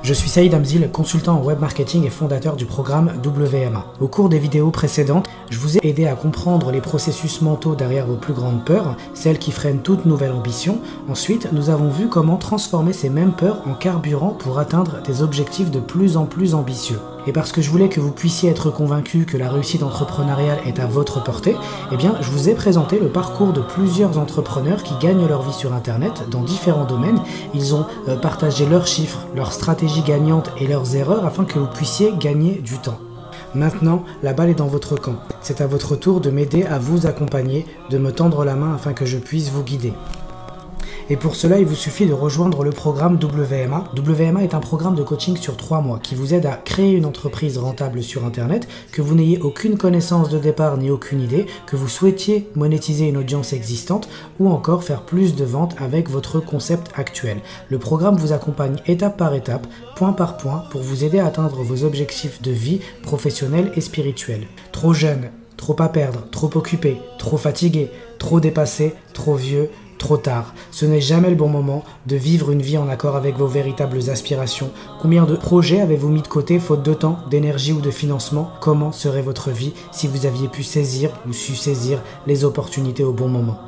Je suis Saïd Hamzil, consultant en web marketing et fondateur du programme WMA. Au cours des vidéos précédentes, je vous ai aidé à comprendre les processus mentaux derrière vos plus grandes peurs, celles qui freinent toute nouvelle ambition. Ensuite, nous avons vu comment transformer ces mêmes peurs en carburant pour atteindre des objectifs de plus en plus ambitieux. Et parce que je voulais que vous puissiez être convaincu que la réussite entrepreneuriale est à votre portée, eh bien, je vous ai présenté le parcours de plusieurs entrepreneurs qui gagnent leur vie sur Internet dans différents domaines. Ils ont partagé leurs chiffres, leurs stratégies gagnantes et leurs erreurs afin que vous puissiez gagner du temps. Maintenant, la balle est dans votre camp. C'est à votre tour de m'aider à vous accompagner, de me tendre la main afin que je puisse vous guider. Et pour cela, il vous suffit de rejoindre le programme WMA. WMA est un programme de coaching sur 3 mois qui vous aide à créer une entreprise rentable sur Internet, que vous n'ayez aucune connaissance de départ ni aucune idée, que vous souhaitiez monétiser une audience existante ou encore faire plus de ventes avec votre concept actuel. Le programme vous accompagne étape par étape, point par point, pour vous aider à atteindre vos objectifs de vie professionnelle et spirituelle. Trop jeune, trop à perdre, trop occupé, trop fatigué, trop dépassé, trop vieux, trop tard. Ce n'est jamais le bon moment de vivre une vie en accord avec vos véritables aspirations. Combien de projets avez-vous mis de côté faute de temps, d'énergie ou de financement? Comment serait votre vie si vous aviez pu saisir ou su saisir les opportunités au bon moment?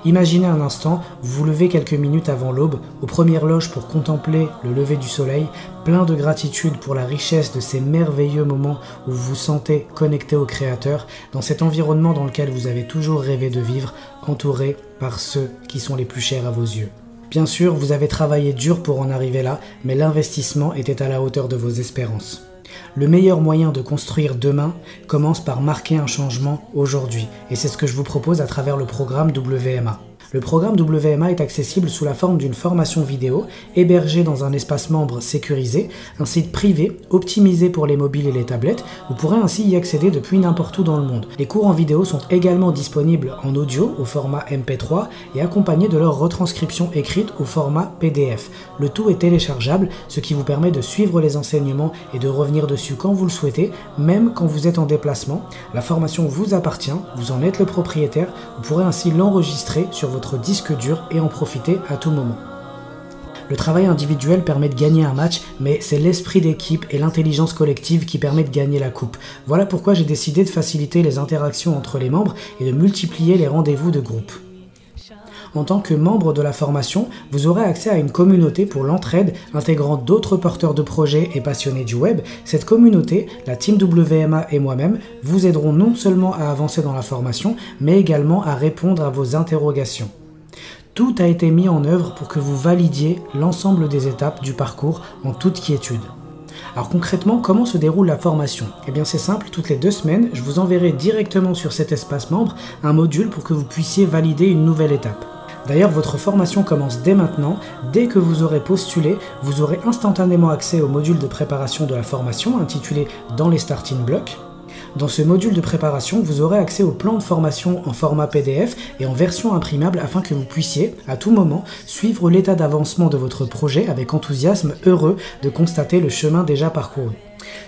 Imaginez un instant, vous vous levez quelques minutes avant l'aube, aux premières loges pour contempler le lever du soleil, plein de gratitude pour la richesse de ces merveilleux moments où vous vous sentez connecté au Créateur, dans cet environnement dans lequel vous avez toujours rêvé de vivre, entouré par ceux qui sont les plus chers à vos yeux. Bien sûr, vous avez travaillé dur pour en arriver là, mais l'investissement était à la hauteur de vos espérances. Le meilleur moyen de construire demain commence par marquer un changement aujourd'hui, et c'est ce que je vous propose à travers le programme WMA. Le programme WMA est accessible sous la forme d'une formation vidéo, hébergée dans un espace membre sécurisé, un site privé optimisé pour les mobiles et les tablettes. Vous pourrez ainsi y accéder depuis n'importe où dans le monde. Les cours en vidéo sont également disponibles en audio au format MP3 et accompagnés de leur retranscription écrite au format PDF. Le tout est téléchargeable, ce qui vous permet de suivre les enseignements et de revenir dessus quand vous le souhaitez, même quand vous êtes en déplacement. La formation vous appartient, vous en êtes le propriétaire, vous pourrez ainsi l'enregistrer sur votre disque dur et en profiter à tout moment. Le travail individuel permet de gagner un match, mais c'est l'esprit d'équipe et l'intelligence collective qui permet de gagner la coupe. Voilà pourquoi j'ai décidé de faciliter les interactions entre les membres et de multiplier les rendez-vous de groupe. En tant que membre de la formation, vous aurez accès à une communauté pour l'entraide intégrant d'autres porteurs de projets et passionnés du web. Cette communauté, la Team WMA et moi-même, vous aideront non seulement à avancer dans la formation, mais également à répondre à vos interrogations. Tout a été mis en œuvre pour que vous validiez l'ensemble des étapes du parcours en toute quiétude. Alors concrètement, comment se déroule la formation? Eh bien c'est simple, toutes les 2 semaines, je vous enverrai directement sur cet espace membre un module pour que vous puissiez valider une nouvelle étape. D'ailleurs, votre formation commence dès maintenant. Dès que vous aurez postulé, vous aurez instantanément accès au module de préparation de la formation intitulé « Dans les starting blocks ». Dans ce module de préparation, vous aurez accès au plan de formation en format PDF et en version imprimable afin que vous puissiez, à tout moment, suivre l'état d'avancement de votre projet avec enthousiasme, heureux de constater le chemin déjà parcouru.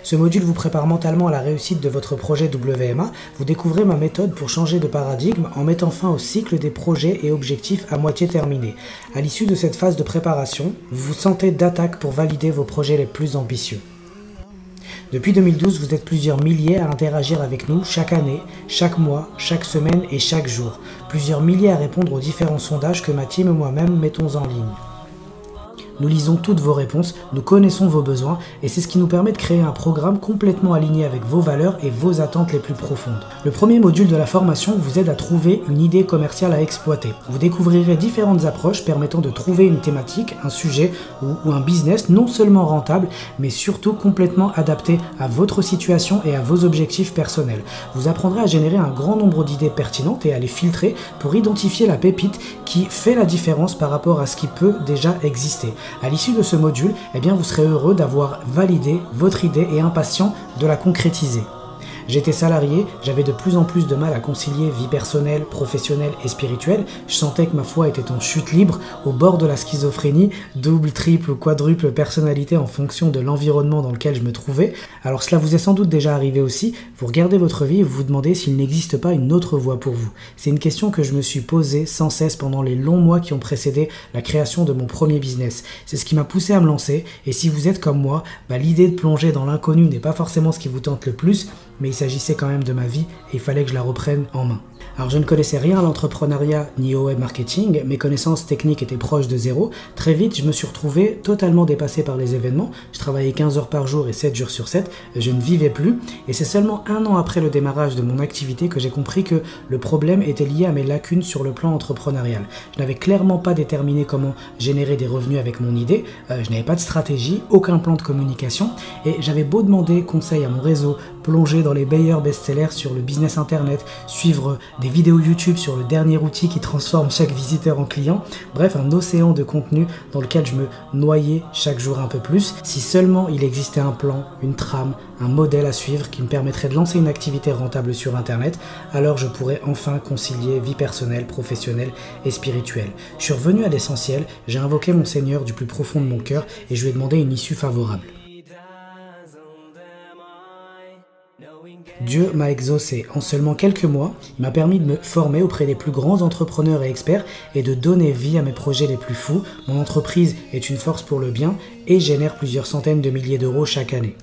Ce module vous prépare mentalement à la réussite de votre projet WMA. Vous découvrez ma méthode pour changer de paradigme en mettant fin au cycle des projets et objectifs à moitié terminés. À l'issue de cette phase de préparation, vous vous sentez d'attaque pour valider vos projets les plus ambitieux. Depuis 2012, vous êtes plusieurs milliers à interagir avec nous chaque année, chaque mois, chaque semaine et chaque jour. Plusieurs milliers à répondre aux différents sondages que ma team et moi-même mettons en ligne. Nous lisons toutes vos réponses, nous connaissons vos besoins et c'est ce qui nous permet de créer un programme complètement aligné avec vos valeurs et vos attentes les plus profondes. Le premier module de la formation vous aide à trouver une idée commerciale à exploiter. Vous découvrirez différentes approches permettant de trouver une thématique, un sujet ou un business non seulement rentable mais surtout complètement adapté à votre situation et à vos objectifs personnels. Vous apprendrez à générer un grand nombre d'idées pertinentes et à les filtrer pour identifier la pépite qui fait la différence par rapport à ce qui peut déjà exister. À l'issue de ce module, eh bien, vous serez heureux d'avoir validé votre idée et impatient de la concrétiser. J'étais salarié, j'avais de plus en plus de mal à concilier vie personnelle, professionnelle et spirituelle. Je sentais que ma foi était en chute libre, au bord de la schizophrénie, double, triple ou quadruple personnalité en fonction de l'environnement dans lequel je me trouvais. Alors cela vous est sans doute déjà arrivé aussi, vous regardez votre vie et vous vous demandez s'il n'existe pas une autre voie pour vous. C'est une question que je me suis posée sans cesse pendant les longs mois qui ont précédé la création de mon premier business. C'est ce qui m'a poussé à me lancer, et si vous êtes comme moi, l'idée de plonger dans l'inconnu n'est pas forcément ce qui vous tente le plus, mais il s'agissait quand même de ma vie et il fallait que je la reprenne en main. Alors je ne connaissais rien à l'entrepreneuriat ni au web marketing, mes connaissances techniques étaient proches de zéro. Très vite, je me suis retrouvé totalement dépassé par les événements. Je travaillais 15 heures par jour et 7 jours sur 7, je ne vivais plus. Et c'est seulement un an après le démarrage de mon activité que j'ai compris que le problème était lié à mes lacunes sur le plan entrepreneurial. Je n'avais clairement pas déterminé comment générer des revenus avec mon idée, je n'avais pas de stratégie, aucun plan de communication, et j'avais beau demander conseil à mon réseau, plonger dans les meilleurs best-sellers sur le business internet, suivre des vidéos YouTube sur le dernier outil qui transforme chaque visiteur en client, bref un océan de contenu dans lequel je me noyais chaque jour un peu plus. Si seulement il existait un plan, une trame, un modèle à suivre qui me permettrait de lancer une activité rentable sur internet, alors je pourrais enfin concilier vie personnelle, professionnelle et spirituelle. Je suis revenu à l'essentiel, j'ai invoqué mon Seigneur du plus profond de mon cœur et je lui ai demandé une issue favorable. Dieu m'a exaucé. En seulement quelques mois, il m'a permis de me former auprès des plus grands entrepreneurs et experts et de donner vie à mes projets les plus fous. Mon entreprise est une force pour le bien et génère plusieurs centaines de milliers d'euros chaque année.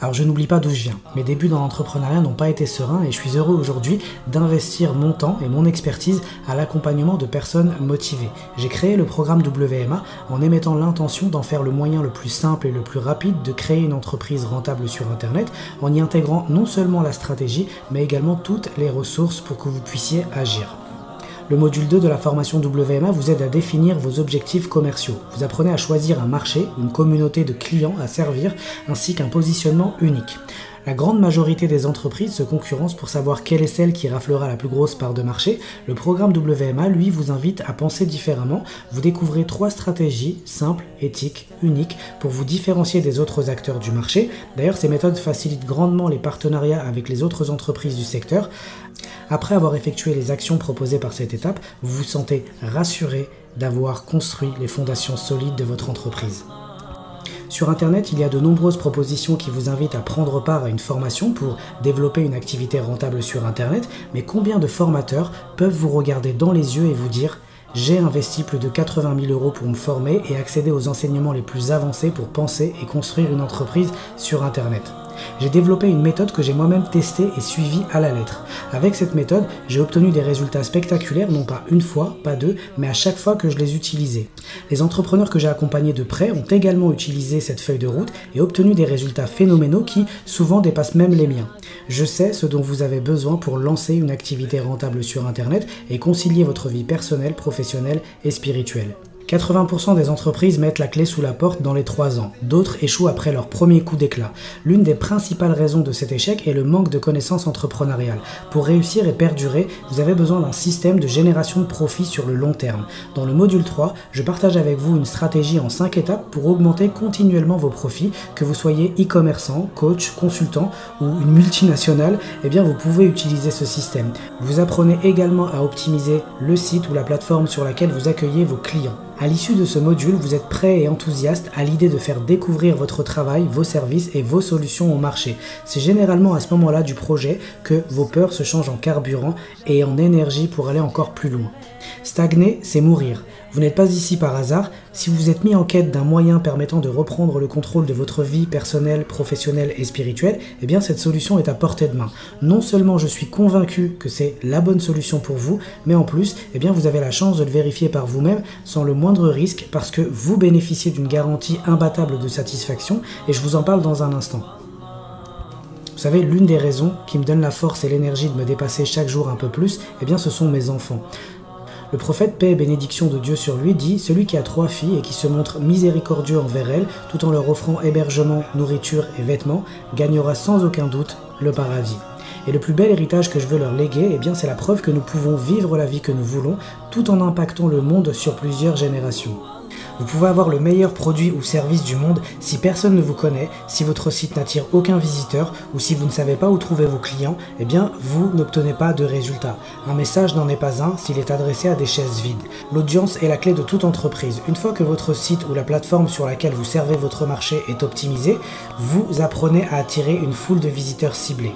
Alors je n'oublie pas d'où je viens. Mes débuts dans l'entrepreneuriat n'ont pas été sereins et je suis heureux aujourd'hui d'investir mon temps et mon expertise à l'accompagnement de personnes motivées. J'ai créé le programme WMA en émettant l'intention d'en faire le moyen le plus simple et le plus rapide de créer une entreprise rentable sur Internet en y intégrant non seulement la stratégie mais également toutes les ressources pour que vous puissiez agir. Le module 2 de la formation WMA vous aide à définir vos objectifs commerciaux. Vous apprenez à choisir un marché, une communauté de clients à servir, ainsi qu'un positionnement unique. La grande majorité des entreprises se concurrencent pour savoir quelle est celle qui raflera la plus grosse part de marché. Le programme WMA, lui, vous invite à penser différemment. Vous découvrez 3 stratégies simples, éthiques, uniques pour vous différencier des autres acteurs du marché. D'ailleurs, ces méthodes facilitent grandement les partenariats avec les autres entreprises du secteur. Après avoir effectué les actions proposées par cette étape, vous vous sentez rassuré d'avoir construit les fondations solides de votre entreprise. Sur Internet, il y a de nombreuses propositions qui vous invitent à prendre part à une formation pour développer une activité rentable sur Internet, mais combien de formateurs peuvent vous regarder dans les yeux et vous dire « J'ai investi plus de 80 000 € pour me former et accéder aux enseignements les plus avancés pour penser et construire une entreprise sur Internet ». J'ai développé une méthode que j'ai moi-même testée et suivie à la lettre. Avec cette méthode, j'ai obtenu des résultats spectaculaires, non pas une fois, pas deux, mais à chaque fois que je les utilisais. Les entrepreneurs que j'ai accompagnés de près ont également utilisé cette feuille de route et obtenu des résultats phénoménaux qui, souvent, dépassent même les miens. Je sais ce dont vous avez besoin pour lancer une activité rentable sur Internet et concilier votre vie personnelle, professionnelle et spirituelle. 80% des entreprises mettent la clé sous la porte dans les 3 ans. D'autres échouent après leur premier coup d'éclat. L'une des principales raisons de cet échec est le manque de connaissances entrepreneuriales. Pour réussir et perdurer, vous avez besoin d'un système de génération de profits sur le long terme. Dans le module 3, je partage avec vous une stratégie en 5 étapes pour augmenter continuellement vos profits. Que vous soyez e-commerçant, coach, consultant ou une multinationale, eh bien vous pouvez utiliser ce système. Vous apprenez également à optimiser le site ou la plateforme sur laquelle vous accueillez vos clients. À l'issue de ce module, vous êtes prêt et enthousiaste à l'idée de faire découvrir votre travail, vos services et vos solutions au marché. C'est généralement à ce moment-là du projet que vos peurs se changent en carburant et en énergie pour aller encore plus loin. Stagner, c'est mourir. Vous n'êtes pas ici par hasard. Si vous vous êtes mis en quête d'un moyen permettant de reprendre le contrôle de votre vie personnelle, professionnelle et spirituelle, eh bien cette solution est à portée de main. Non seulement je suis convaincu que c'est la bonne solution pour vous, mais en plus, eh bien vous avez la chance de le vérifier par vous-même sans le moindre risque parce que vous bénéficiez d'une garantie imbattable de satisfaction et je vous en parle dans un instant. Vous savez, l'une des raisons qui me donne la force et l'énergie de me dépasser chaque jour un peu plus, eh bien ce sont mes enfants. Le prophète, paix et bénédiction de Dieu sur lui, dit « Celui qui a 3 filles et qui se montre miséricordieux envers elles, tout en leur offrant hébergement, nourriture et vêtements, gagnera sans aucun doute le paradis. » Et le plus bel héritage que je veux leur léguer, eh bien c'est la preuve que nous pouvons vivre la vie que nous voulons, tout en impactant le monde sur plusieurs générations. Vous pouvez avoir le meilleur produit ou service du monde si personne ne vous connaît, si votre site n'attire aucun visiteur ou si vous ne savez pas où trouver vos clients, eh bien vous n'obtenez pas de résultats. Un message n'en est pas un s'il est adressé à des chaises vides. L'audience est la clé de toute entreprise. Une fois que votre site ou la plateforme sur laquelle vous servez votre marché est optimisé, vous apprenez à attirer une foule de visiteurs ciblés.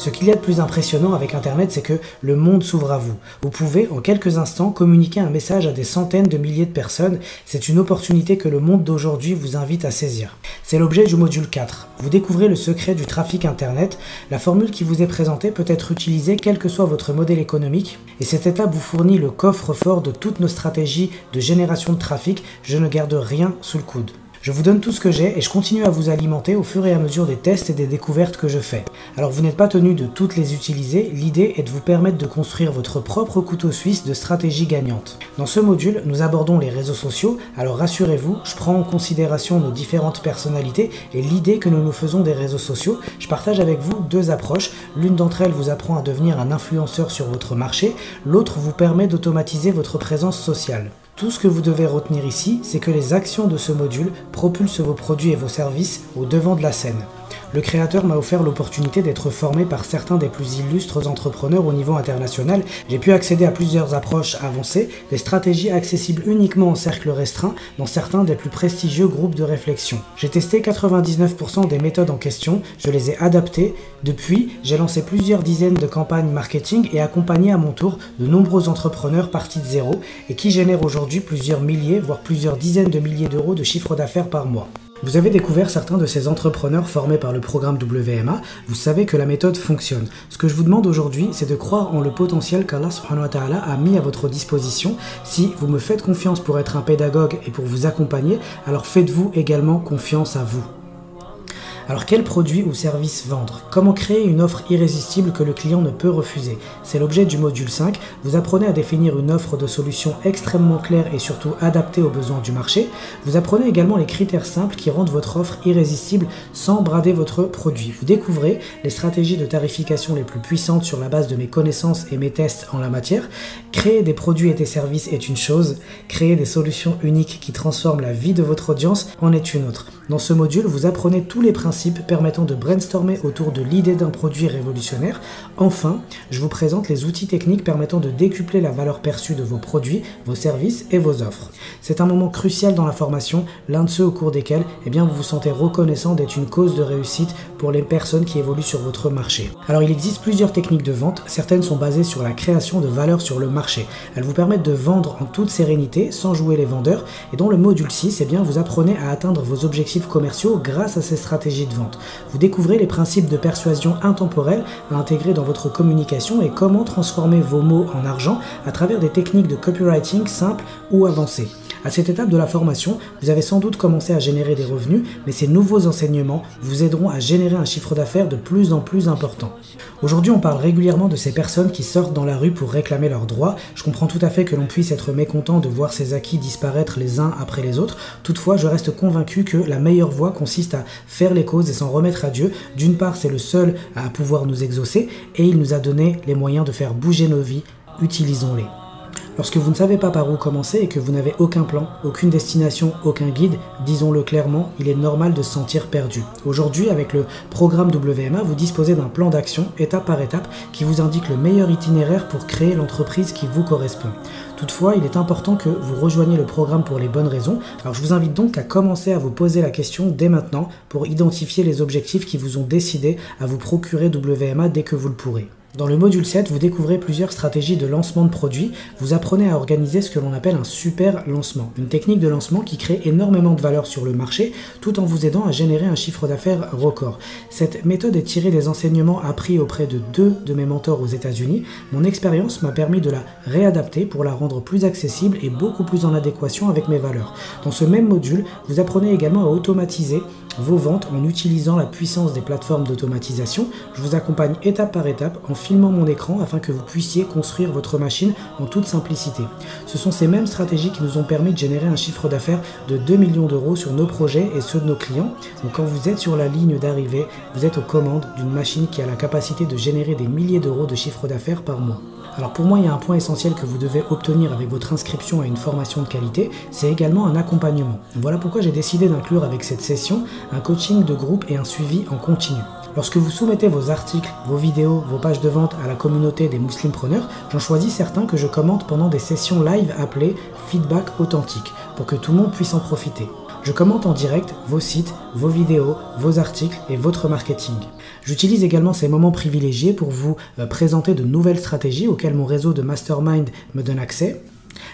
Ce qu'il y a de plus impressionnant avec Internet, c'est que le monde s'ouvre à vous. Vous pouvez, en quelques instants, communiquer un message à des centaines de milliers de personnes. C'est une opportunité que le monde d'aujourd'hui vous invite à saisir. C'est l'objet du module 4. Vous découvrez le secret du trafic Internet. La formule qui vous est présentée peut être utilisée quel que soit votre modèle économique. Et cette étape vous fournit le coffre-fort de toutes nos stratégies de génération de trafic. Je ne garde rien sous le coude. Je vous donne tout ce que j'ai et je continue à vous alimenter au fur et à mesure des tests et des découvertes que je fais. Alors vous n'êtes pas tenu de toutes les utiliser, l'idée est de vous permettre de construire votre propre couteau suisse de stratégie gagnante. Dans ce module, nous abordons les réseaux sociaux, alors rassurez-vous, je prends en considération nos différentes personnalités et l'idée que nous nous faisons des réseaux sociaux. Je partage avec vous deux approches, l'une d'entre elles vous apprend à devenir un influenceur sur votre marché, l'autre vous permet d'automatiser votre présence sociale. Tout ce que vous devez retenir ici, c'est que les actions de ce module propulsent vos produits et vos services au devant de la scène. Le créateur m'a offert l'opportunité d'être formé par certains des plus illustres entrepreneurs au niveau international. J'ai pu accéder à plusieurs approches avancées, des stratégies accessibles uniquement en cercle restreint dans certains des plus prestigieux groupes de réflexion. J'ai testé 99% des méthodes en question, je les ai adaptées. Depuis, j'ai lancé plusieurs dizaines de campagnes marketing et accompagné à mon tour de nombreux entrepreneurs partis de zéro et qui génèrent aujourd'hui plusieurs milliers, voire plusieurs dizaines de milliers d'euros de chiffre d'affaires par mois. Vous avez découvert certains de ces entrepreneurs formés par le programme WMA, vous savez que la méthode fonctionne. Ce que je vous demande aujourd'hui, c'est de croire en le potentiel qu'Allah subhanahu wa ta'ala a mis à votre disposition. Si vous me faites confiance pour être un pédagogue et pour vous accompagner, alors faites-vous également confiance à vous. Alors quel produit ou service vendre? Comment créer une offre irrésistible que le client ne peut refuser? C'est l'objet du module 5. Vous apprenez à définir une offre de solution extrêmement claire et surtout adaptée aux besoins du marché. Vous apprenez également les critères simples qui rendent votre offre irrésistible sans brader votre produit. Vous découvrez les stratégies de tarification les plus puissantes sur la base de mes connaissances et mes tests en la matière. Créer des produits et des services est une chose. Créer des solutions uniques qui transforment la vie de votre audience en est une autre. Dans ce module, vous apprenez tous les principes permettant de brainstormer autour de l'idée d'un produit révolutionnaire. Enfin, je vous présente les outils techniques permettant de décupler la valeur perçue de vos produits, vos services et vos offres. C'est un moment crucial dans la formation, l'un de ceux au cours desquels vous vous sentez reconnaissant d'être une cause de réussite pour les personnes qui évoluent sur votre marché. Alors il existe plusieurs techniques de vente, certaines sont basées sur la création de valeur sur le marché. Elles vous permettent de vendre en toute sérénité, sans jouer les vendeurs, et dans le module 6, vous apprenez à atteindre vos objectifs commerciaux grâce à ces stratégies de vente. Vous découvrez les principes de persuasion intemporelle à intégrer dans votre communication et comment transformer vos mots en argent à travers des techniques de copywriting simples ou avancées. À cette étape de la formation, vous avez sans doute commencé à générer des revenus, mais ces nouveaux enseignements vous aideront à générer un chiffre d'affaires de plus en plus important. Aujourd'hui, on parle régulièrement de ces personnes qui sortent dans la rue pour réclamer leurs droits. Je comprends tout à fait que l'on puisse être mécontent de voir ces acquis disparaître les uns après les autres. Toutefois, je reste convaincu que la meilleure voie consiste à faire les causes et s'en remettre à Dieu. D'une part, c'est le seul à pouvoir nous exaucer et il nous a donné les moyens de faire bouger nos vies. Utilisons-les. Lorsque vous ne savez pas par où commencer et que vous n'avez aucun plan, aucune destination, aucun guide, disons-le clairement, il est normal de se sentir perdu. Aujourd'hui, avec le programme WMA, vous disposez d'un plan d'action, étape par étape, qui vous indique le meilleur itinéraire pour créer l'entreprise qui vous correspond. Toutefois, il est important que vous rejoigniez le programme pour les bonnes raisons. Alors je vous invite donc à commencer à vous poser la question dès maintenant pour identifier les objectifs qui vous ont décidé à vous procurer WMA dès que vous le pourrez. Dans le module 7, vous découvrez plusieurs stratégies de lancement de produits. Vous apprenez à organiser ce que l'on appelle un super lancement, une technique de lancement qui crée énormément de valeur sur le marché tout en vous aidant à générer un chiffre d'affaires record. Cette méthode est tirée des enseignements appris auprès de 2 de mes mentors aux États-Unis. Mon expérience m'a permis de la réadapter pour la rendre plus accessible et beaucoup plus en adéquation avec mes valeurs. Dans ce même module, vous apprenez également à automatiser vos ventes en utilisant la puissance des plateformes d'automatisation. Je vous accompagne étape par étape en filmant mon écran afin que vous puissiez construire votre machine en toute simplicité. Ce sont ces mêmes stratégies qui nous ont permis de générer un chiffre d'affaires de 2 millions d'euros sur nos projets et ceux de nos clients. Donc quand vous êtes sur la ligne d'arrivée, vous êtes aux commandes d'une machine qui a la capacité de générer des milliers d'euros de chiffre d'affaires par mois. Alors pour moi, il y a un point essentiel que vous devez obtenir avec votre inscription à une formation de qualité, c'est également un accompagnement. Voilà pourquoi j'ai décidé d'inclure avec cette session un coaching de groupe et un suivi en continu. Lorsque vous soumettez vos articles, vos vidéos, vos pages de vente à la communauté des Muslimpreneurs, j'en choisis certains que je commente pendant des sessions live appelées feedback authentique pour que tout le monde puisse en profiter. Je commente en direct vos sites, vos vidéos, vos articles et votre marketing. J'utilise également ces moments privilégiés pour vous présenter de nouvelles stratégies auxquelles mon réseau de mastermind me donne accès.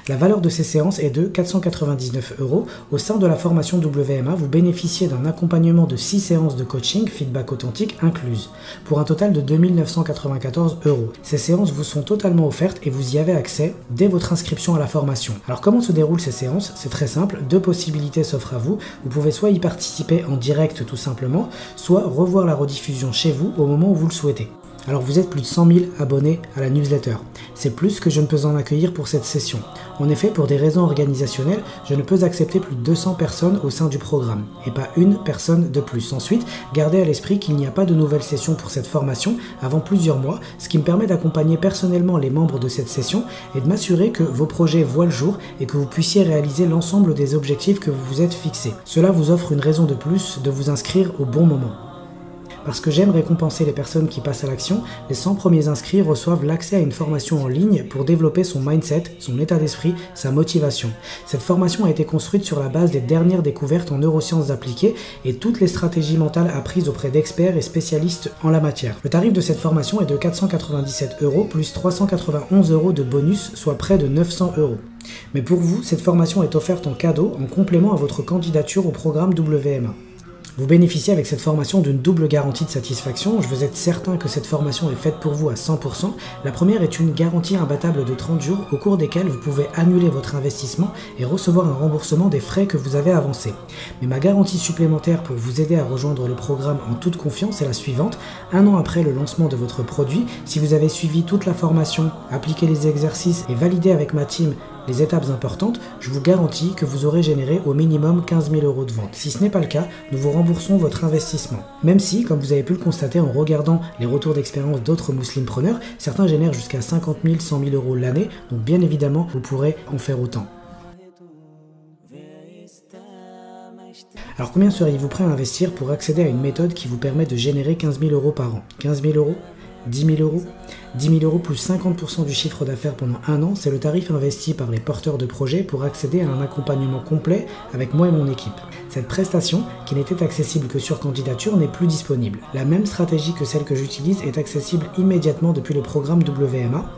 La valeur de ces séances est de 499 €. Au sein de la formation WMA, vous bénéficiez d'un accompagnement de 6 séances de coaching feedback authentique incluses, pour un total de 2 994 €. Ces séances vous sont totalement offertes et vous y avez accès dès votre inscription à la formation. Alors comment se déroulent ces séances? C'est très simple, 2 possibilités s'offrent à vous. Vous pouvez soit y participer en direct tout simplement, soit revoir la rediffusion chez vous au moment où vous le souhaitez. Alors vous êtes plus de 100 000 abonnés à la newsletter. C'est plus que je ne peux en accueillir pour cette session. En effet, pour des raisons organisationnelles, je ne peux accepter plus de 200 personnes au sein du programme, et pas une personne de plus. Ensuite, gardez à l'esprit qu'il n'y a pas de nouvelle session pour cette formation avant plusieurs mois, ce qui me permet d'accompagner personnellement les membres de cette session et de m'assurer que vos projets voient le jour et que vous puissiez réaliser l'ensemble des objectifs que vous vous êtes fixés. Cela vous offre une raison de plus de vous inscrire au bon moment. Parce que j'aime récompenser les personnes qui passent à l'action, les 100 premiers inscrits reçoivent l'accès à une formation en ligne pour développer son mindset, son état d'esprit, sa motivation. Cette formation a été construite sur la base des dernières découvertes en neurosciences appliquées et toutes les stratégies mentales apprises auprès d'experts et spécialistes en la matière. Le tarif de cette formation est de 497 € plus 391 € de bonus, soit près de 900 €. Mais pour vous, cette formation est offerte en cadeau en complément à votre candidature au programme WMA. Vous bénéficiez avec cette formation d'une double garantie de satisfaction. Je veux être certain que cette formation est faite pour vous à 100%. La première est une garantie imbattable de 30 jours au cours desquels vous pouvez annuler votre investissement et recevoir un remboursement des frais que vous avez avancés. Mais ma garantie supplémentaire pour vous aider à rejoindre le programme en toute confiance est la suivante. 1 an après le lancement de votre produit, si vous avez suivi toute la formation, appliqué les exercices et validé avec ma team les étapes importantes, je vous garantis que vous aurez généré au minimum 15 000 € de vente. Si ce n'est pas le cas, nous vous remboursons votre investissement. Même si, comme vous avez pu le constater en regardant les retours d'expérience d'autres muslimpreneurs, certains génèrent jusqu'à 50 000, 100 000 € l'année, donc bien évidemment, vous pourrez en faire autant. Alors combien seriez-vous prêt à investir pour accéder à une méthode qui vous permet de générer 15 000 € par an? 15 000 €? 10 000 €? 10 000 € plus 50% du chiffre d'affaires pendant 1 an, c'est le tarif investi par les porteurs de projets pour accéder à un accompagnement complet avec moi et mon équipe. Cette prestation, qui n'était accessible que sur candidature, n'est plus disponible. La même stratégie que celle que j'utilise est accessible immédiatement depuis le programme WMA.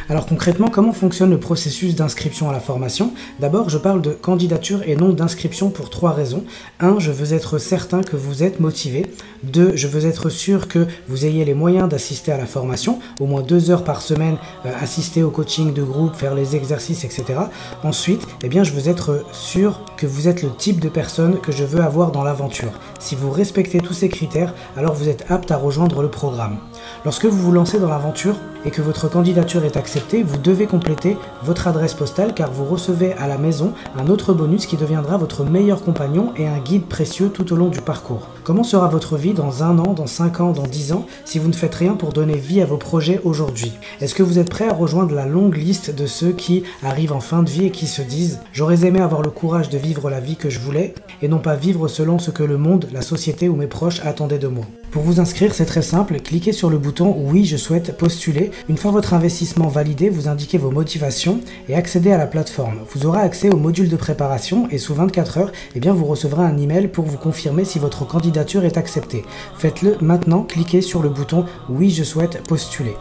Alors concrètement, comment fonctionne le processus d'inscription à la formation? D'abord, je parle de candidature et non d'inscription pour 3 raisons. 1, je veux être certain que vous êtes motivé. 2, je veux être sûr que vous ayez les moyens d'assister à la formation, au moins 2 heures par semaine, assister au coaching de groupe, faire les exercices, etc. Ensuite, je veux être sûr que vous êtes le type de personne que je veux avoir dans l'aventure. Si vous respectez tous ces critères, alors vous êtes apte à rejoindre le programme. Lorsque vous vous lancez dans l'aventure et que votre candidature est acceptée, vous devez compléter votre adresse postale car vous recevez à la maison un autre bonus qui deviendra votre meilleur compagnon et un guide précieux tout au long du parcours. Comment sera votre vie dans 1 an, dans 5 ans, dans 10 ans si vous ne faites rien pour donner vie à vos projets aujourd'hui? Est-ce que vous êtes prêt à rejoindre la longue liste de ceux qui arrivent en fin de vie et qui se disent « J'aurais aimé avoir le courage de vivre la vie que je voulais et non pas vivre selon ce que le monde, la société ou mes proches attendaient de moi ». Pour vous inscrire, c'est très simple, cliquez sur le bouton « Oui, je souhaite postuler ». Une fois votre investissement validé, vous indiquez vos motivations et accédez à la plateforme. Vous aurez accès au module de préparation et sous 24 heures, vous recevrez un email pour vous confirmer si votre candidature est acceptée. Faites-le maintenant, cliquez sur le bouton « Oui, je souhaite postuler ».